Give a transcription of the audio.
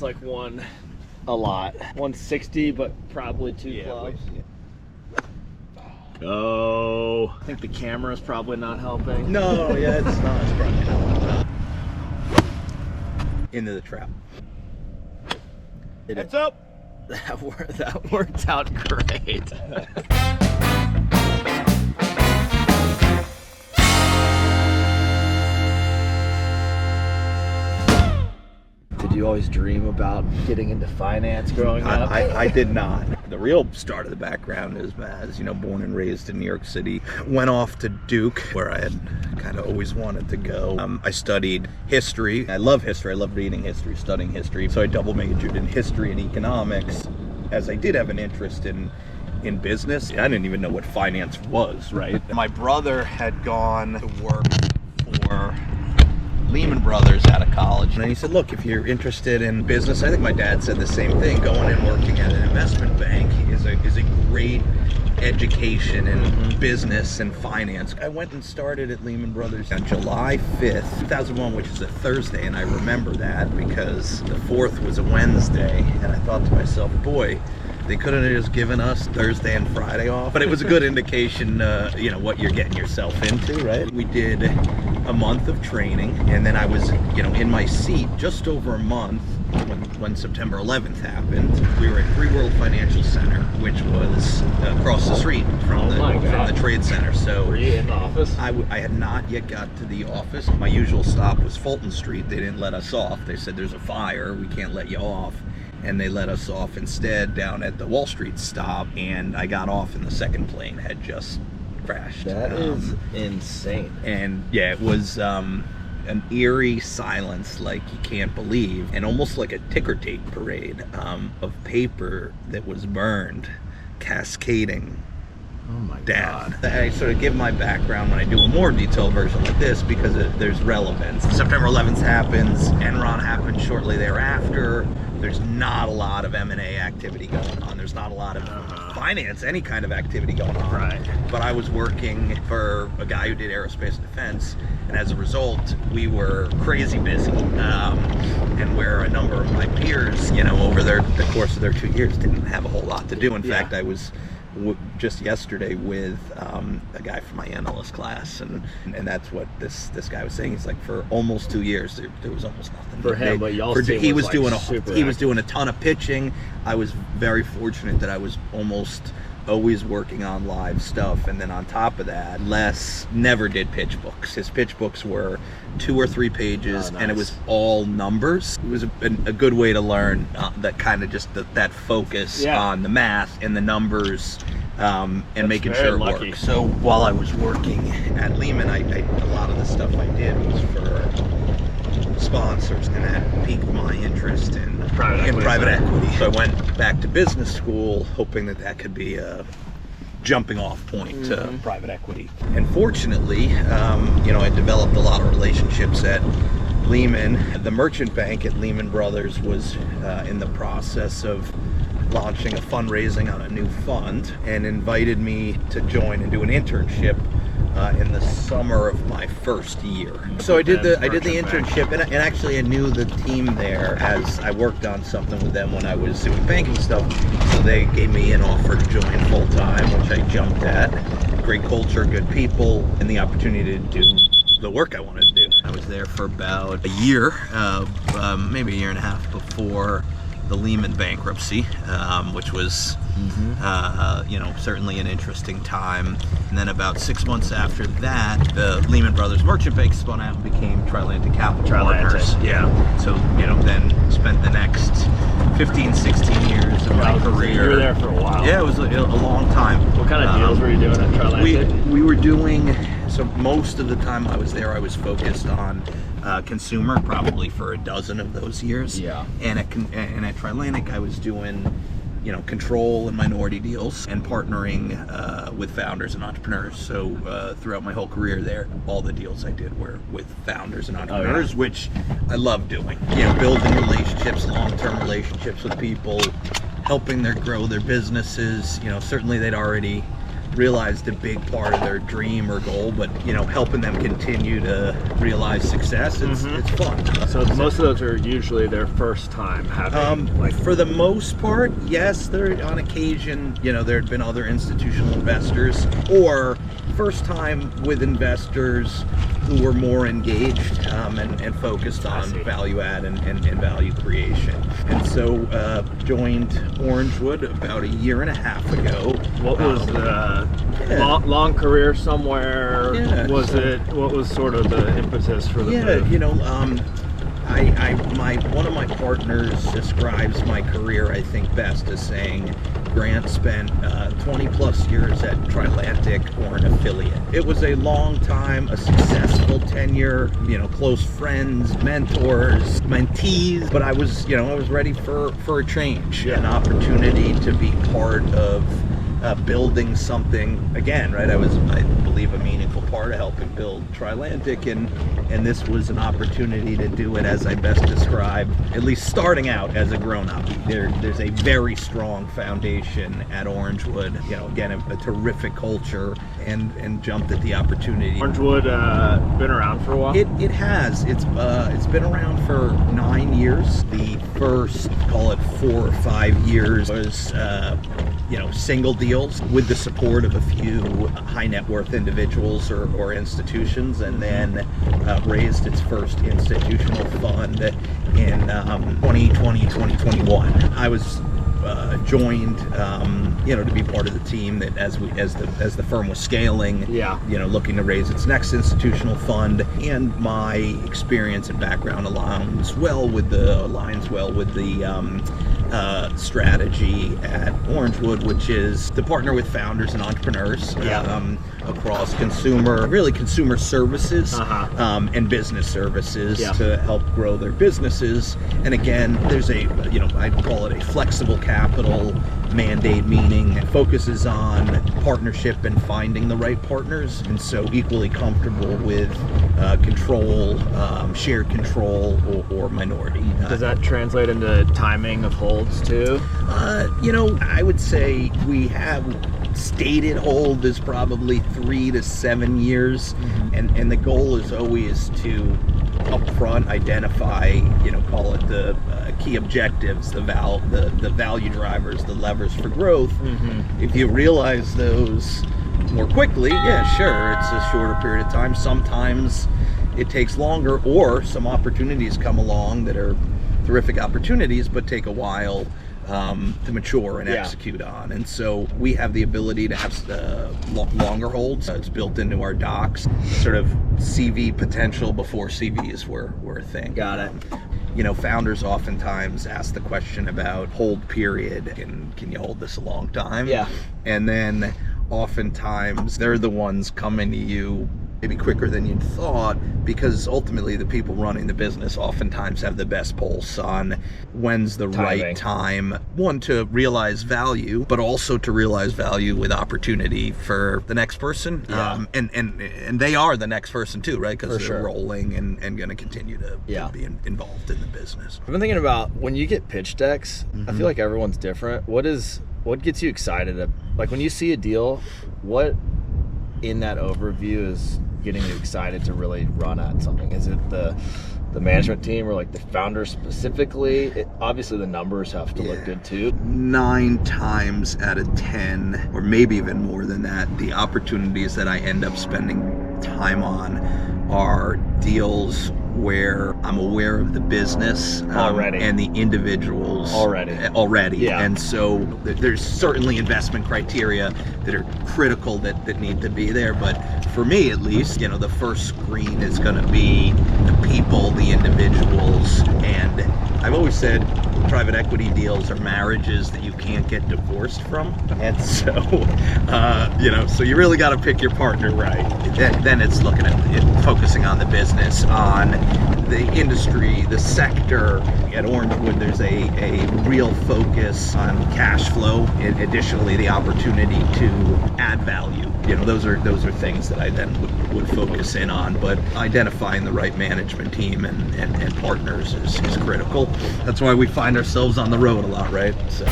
like a lot. 160, but probably two clubs. Oh, I think the camera's probably not helping. No, yeah, it's not. It's probably not. Into the trap. Heads up. That worked out great. Did you always dream about getting into finance growing up? I did not. The real start of the background is, as you know, born and raised in New York City. Went off to Duke, where I had kind of always wanted to go. I studied history. I love history. I love reading history, studying history. So I double majored in history and economics, as I did have an interest in business. I didn't even know what finance was, right? My brother had gone to work for Lehman Brothers out of college, and he said, look, if you're interested in business, I think my dad said the same thing, going and working at an investment bank is a great education in business and finance. I went and started at Lehman Brothers on July 5th, 2001, which is a Thursday, and I remember that because the 4th was a Wednesday, and I thought to myself, boy, they couldn't have just given us Thursday and Friday off. But it was a good indication, what you're getting yourself into, right? We did a month of training, and then I was, in my seat just over a month when September 11th happened. We were at Three World Financial Center, which was across the street from the trade center. So were you in the office? I had not yet got to the office. My usual stop was Fulton Street. They didn't let us off. They said, there's a fire, we can't let you off. And they let us off instead down at the Wall Street stop, and I got off and the second plane had just crashed. That is insane. And yeah, it was an eerie silence like you can't believe, and almost like a ticker tape parade of paper that was burned, cascading Oh my down. God. I sort of give my background when I do a more detailed version like this because there's relevance. September 11th happens, Enron happened shortly thereafter. There's not a lot of M&A activity going on. There's not a lot of finance, any kind of activity going on. Right. But I was working for a guy who did aerospace and defense, and as a result, we were crazy busy. And where a number of my peers, over the course of their 2 years, didn't have a whole lot to do. In fact, I was just yesterday with a guy from my analyst class, and that's what this guy was saying. He's like, for almost 2 years there was almost nothing for him, but y'all he was doing a ton of pitching. I was very fortunate that I was almost always working on live stuff, and then on top of that, Les never did pitch books. His pitch books were 2 or 3 pages, and it was all numbers. It was a good way to learn that kind of just that focus on the math and the numbers, and that's making sure it works. So while I was working at Lehman, a lot of the stuff I did was for sponsors, and that piqued my interest in private equity. So I went back to business school, hoping that could be a jumping off point to private equity. And fortunately, I developed a lot of relationships at Lehman. The merchant bank at Lehman Brothers was in the process of launching a fundraising on a new fund, and invited me to join and do an internship in the summer of my first year. So I did the internship, and actually I knew the team there as I worked on something with them when I was doing banking stuff. So they gave me an offer to join full time, which I jumped at. Great culture, good people, and the opportunity to do the work I wanted to do. I was there for about a year, maybe a year and a half before the Lehman bankruptcy, which was certainly an interesting time. And then about 6 months after that, the Lehman Brothers merchant bank spun out and became Trilantic Capital Partners. Yeah. So, then spent the next 15, 16 years of my career. You were there for a while. Yeah, it was a long time. What kind of deals were you doing at Trilantic? We were doing, so most of the time I was there, I was focused on consumer, probably for a dozen of those years. Yeah. And at Trilantic, I was doing, control and minority deals and partnering with founders and entrepreneurs. So throughout my whole career there, all the deals I did were with founders and entrepreneurs, which I love doing. Building relationships, long-term relationships with people, helping them grow their businesses. Certainly they'd already realized a big part of their dream or goal, but helping them continue to realize success, it's fun. So most of those are usually their first time having for the most part, yes. There on occasion, there had been other institutional investors, or first time with investors who were more engaged and focused on value add and value creation. And so joined Orangewood about a year and a half ago. What was long career somewhere? Yeah, What was sort of the impetus for the move? One of my partners describes my career, I think, best as saying, Grant spent 20 plus years at Trilantic or an affiliate. It was a long time, a successful tenure, close friends, mentors, mentees, but I was ready for a change, an opportunity to be part of building something again, right? I believe, a meaningful part of helping build Trilantic, and this was an opportunity to do it as I best described, at least starting out as a grown-up. There's a very strong foundation at Orangewood, again, a terrific culture, and jumped at the opportunity. Orangewood been around for a while? It has. It's been around for 9 years. The first, call it 4 or 5 years, was single deals with the support of a few high net worth individuals or institutions, and then raised its first institutional fund in 2021. I was joined to be part of the team that as the firm was scaling, looking to raise its next institutional fund, and my experience and background aligns well with the strategy at Orangewood, which is to partner with founders and entrepreneurs across consumer services and business services to help grow their businesses. And again, there's I'd call it a flexible capital mandate, meaning it focuses on partnership and finding the right partners, and so equally comfortable with control, shared control, or minority. Does that translate into timing of holds too? I would say we have stated hold is probably 3 to 7 years, and the goal is always to upfront identify, call it the key objectives, the value drivers, the levers for growth. If you realize those more quickly, sure, it's a shorter period of time. Sometimes it takes longer, or some opportunities come along that are terrific opportunities but take a while to mature and execute on. And so we have the ability to have longer holds. It's built into our docs, sort of CV potential before CVs were a thing. Got it. Founders oftentimes ask the question about hold period, and can you hold this a long time? And then oftentimes they're the ones coming to you maybe quicker than you'd thought, because ultimately the people running the business oftentimes have the best pulse on when's the right time, one, to realize value, but also to realize value with opportunity for the next person. And they are the next person too, right? Because they're rolling and going to continue to be involved in the business. I've been thinking about when you get pitch decks, I feel like everyone's different. What gets you excited? Like when you see a deal, what in that overview is getting you excited to really run at something? Is it the management team or like the founder specifically? Obviously the numbers have to look good too. 9 times out of 10, or maybe even more than that, the opportunities that I end up spending time on are deals where I'm aware of the business already and the individuals already. And so there's certainly investment criteria that are critical that need to be there, but for me at least, the first screen is going to be the people, the individuals. And I've always said private equity deals are marriages that you can't get divorced from, and so so you really got to pick your partner right. Then it's looking at focusing on the business, on the industry, the sector. At Orangewood, there's a real focus on cash flow, and additionally the opportunity to add value. Those are things that I then would focus in on, but identifying the right management team and partners is critical. That's why we find ourselves on the road a lot, right? So.